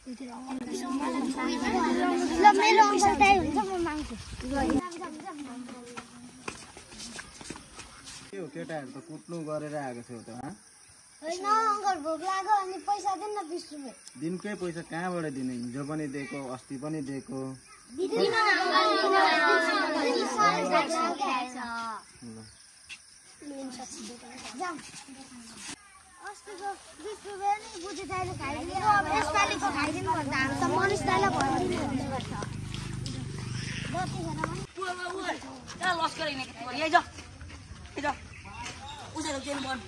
ल मेरो अङ्कल दाइ हुन्छ म माग्छु के हो केटाहरु त कुट्नु गरेर आएको छौ त ह हैन अङ्कल भोक लाग्यो अनि पैसा दिन न 20 रुपैयाँ दिनकै पैसा कहाँबाट दिने हिजो पनि दिएको अस्ति पनि दिएको अस्तिको 20 रुपैयाँ नि बुझे दाइले खाइदियो अब यसपालिको खाइदिनु भन्दा हामी त मनिष दाइलाई भनिदिनु पर्छ जति खाना पनि चल लस्कर हिँड्ने के गरी आइज आइज उसेर केन बन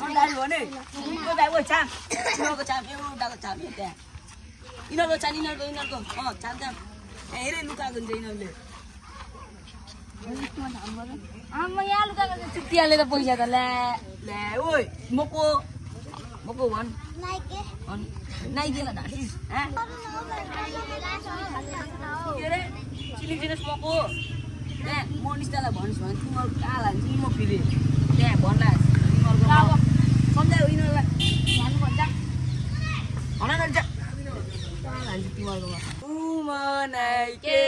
नडाल भने को दाइ ओइ छाम तिम्रो छाम एउटाको छाम त्यहाँ इनरको छाम इनरको छाम छाम हेरे लुकाको हुन्छ इनरले म यहाँ लुकाको चुक्तिहाले त पैसा त ल्या ल्या ओइ मको भन नाइके नाइकेलाई ढाँटिस के अरे चिनिदिनुहोस् मको त्यहाँ मनिषलाई भनिस् भने तिमीहरू कहाँ लान्छ नि म फेरि त्यहाँ भन्ला तिमीहरूको सम्झायो यिनीहरूलाई भन्नुपर्छ भन न कहाँ लान्छ तिमीहरूकोमा नाइके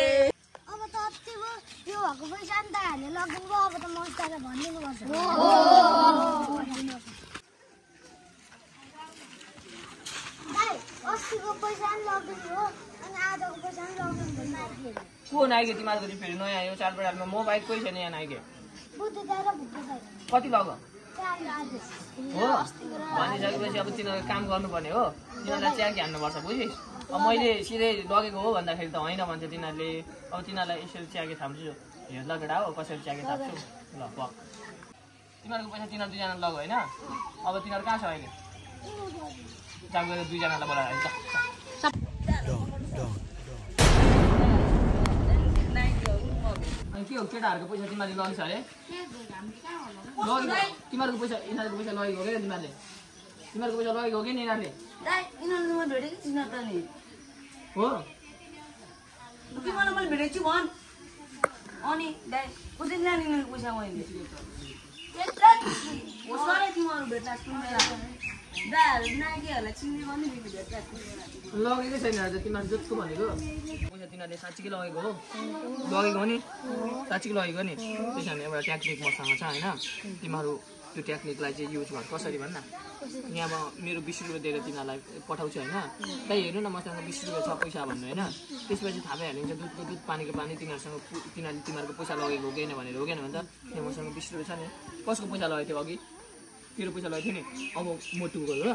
अब त अति भयो त्यो भएको पैसा नि त हामीले लगिदिनु भयो अब त मस्तालाई भनिदिनु पर्छ दाइ अस्तिको पैसा नि लगिदिनु हो अनि आजको पैसा नि लगिदिनु भयो को नाइके तिमीहरूको चाहिँ फेरि नयाँ आयो चाडबाडमा म बाइक कोही छैन यहाँ नाइके बुद्ध दाइ र भुक्क दाइ कति लग्यो हो भनिसकेपछि अब तिनीहरू काम गर्नुपर्ने हो तिनीहरूलाई च्याकी हान्नुपर्छ बुझिस् अब मैले सिधै लगेको हो भन्दाखेरि त होइन भन्छ तिनीहरूले अब तिनीहरूलाई यसरी च्याके थाप्छु हेर ल केटा हो कसरी च्याके थाप्छु ल प तिमीहरूको पैसा तिनीहरू दुईजना लग्यो होइन अब तिनीहरू कहाँ छ अहिले जा गएर दुईजनालाई बोलाएर आइज अनि के हो केटाहरूको पैसा तिमीहरूले लगिस अरे तिमीहरूको पैसा यिनीहरूको पैसा लगेको हो क्या तिमीहरूले तिमीहरूको पैसा लगेको हो कि यिनीहरूले यिनीहरू भेटेको छु न त नि हो तिमीलाई मैले भेटेको छु भन् अनि दाइ कसरी जाने यिनीहरूको पैसा मैले तिमीहरू भेट्दा सुनेर दाहरू नाइकेहरूलाई चिन्ने पनि भेट्दा लगेकै छैन तिमीहरू जस्तो भनेको पैसा तिनीहरूले साँच्चीकै लगेको हो लगेको हो नि साँच्चीकै लगेको नि त्यसो भने एउटा टेक्निक मसँग छ होइन तिमीहरू त्यो टेक्निकलाई चाहिँ युज गर कसरी भन् न यहाँ मेरो 20 रुपियाँ दिएर तिनीहरूलाई पठाउँछु होइन त्यही हेर्नु न मसँग 20 रुपियाँ छ पैसा भन्नु होइन त्यसपछि थाहा भइहालिन्छ दुधको दुध पानीको पानी तिनीहरूसँग तिमीहरूको पैसा लगेको हो कि भनेर हो कि भने त यहाँ मसँग 20 रुपियाँ छ नि कसको पैसा लगेको थियो अघि तेरो पैसा लगेको थियो नि अब मोटुको हो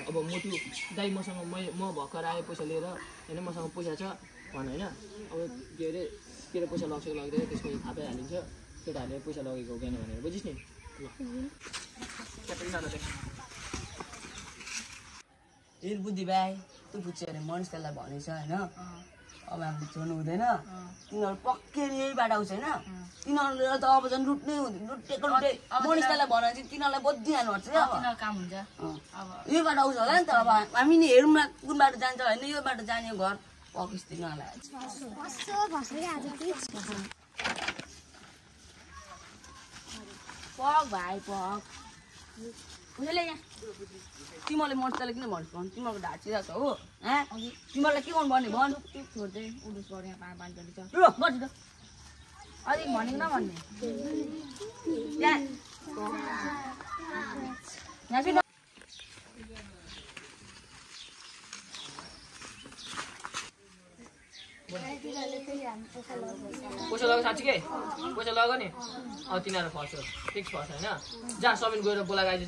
अब मोटु दाइ मसँग म भर्खर आएँ पैसा लिएर होइन मसँग पैसा छ भन होइन अब के अरे तेरो पैसा लग्छ लाग्दैन त्यसपछि थाहा पाइहालिन्छ केटाहरूले पैसा लगेको हो कि भनेर बुझिस् नि ल बुद्धि भाइ तँ बुझ्यो भने मनिषलाई भनेछ होइन अब हामीले छोड्नु हुँदैन तिनीहरू पक्कै यही बाटो आउँछ होइन तिनीहरूले त अब झन् लुट्नै हुँदैन लुटेको लुटे मनिषलाई भनेर चाहिँ तिनीहरूलाई बद्दिहाल्नुपर्छ क्या काम हुन्छ यही बाटो आउँछ होला नि त अब हामी नि हेरौँ न कुन बाटो जान्छ होइन यो बाटो जाने घर पकिस् तिनीहरूलाई पक भाइ पक बुझले यहाँ तिमीहरूले मर्चाले किन भन्छ भन् तिमीहरूको ढाँचिरहेको छ हो तिमीहरूलाई के गर्नुपर्ने भन् छोड्दै उडुस पर्ने पानी गर्छ गर्छु त अलिक भनेको नभन्ने यहाँ पैसा लग्यो साँच्चीकै पैसा लग्यो नि अब तिनीहरू फर्छ फिक्स फर्छ होइन जा सबिन गएर बोलाएर आइज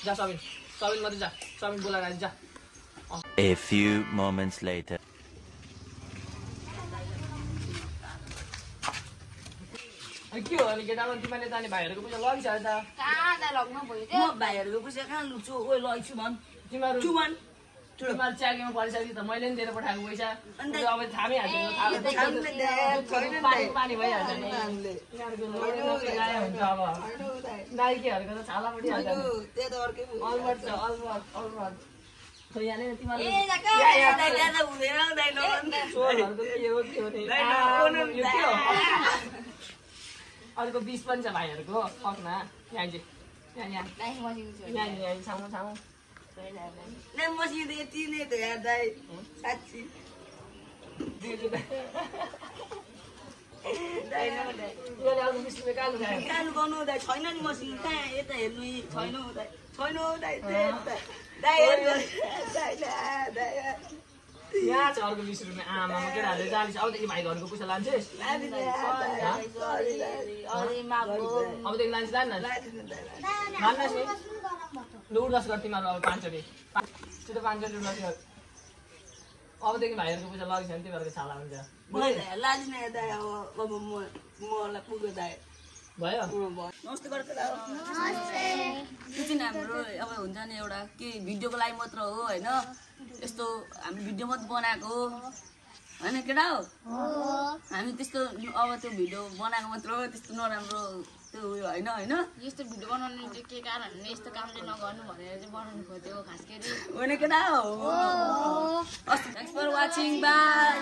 जा सबिन मात्रै जा सबिन बोलाएर आइज जा A few moments later. अनि के हो अनि केटामा तिमीले जाने भाइहरूको पैसा लगिसक्यो त कहाँ लग्नु भयो म भाइहरूको पैसा कहाँ लुच्छु ओइ लग्छु भन् तिमीहरू चुमन तिमीहरू च्याकेमा परिसकेपछि त मैले नि दिएर पठाएको पैसा अब थामै पानी भइहाल्छ नि हुन्छ अब नाइकेहरूको त छाला पटिहाल्छ अलमट यहाँले अर्को 20 पनि छ भाइहरूको पक्न यहाँ नै मसिन त यति नै त यार दाइ साँच्ची दाइ न दाइ तिमीले अर्को 20 रुपैयाँ कहाँ लुकायो कानु गर्नु दाइ छैन नि मसिन कहाँ यता हेर्नु छैन दाइ छैन दाइ दाइ हेर्नु दाइ दाइ यहाँ छ अर्को 20 रुपैयाँ आमा केटाहरूले 40 अबदेखि भाइ घरको पैसा लान्छेस् अबदेखि लान्छ लान्न मान्नुहोस् नि लु उडस गर तिमीहरू अब 5 चोटि छिटो 5 चोटि उडस गर अबदेखि भाइहरूको पैसा लगिछ भने तिमीहरूको छाला हुन्छ लाजिन दाइ अब मलाई पुग्यो दाइ भयो नमस्ते गर्छु त्यो चाहिँ हाम्रो अब हुन्छ नि एउटा के भिडियोको लागि मात्र हो होइन यस्तो हामी भिडियो मात्र बनाएको हो होइन केटा हो हामी त्यस्तो अब त्यो भिडियो बनाएको मात्र हो त्यस्तो नराम्रो त्यो उयो होइन होइन यस्तो भिडियो बनाउनु चाहिँ के कारणले यस्तो कामले नगर्नु भनेर चाहिँ बनाउनु खोजेको खास गरी होइन केटा हो थ्याङ्क्स फर वाचिङ बाई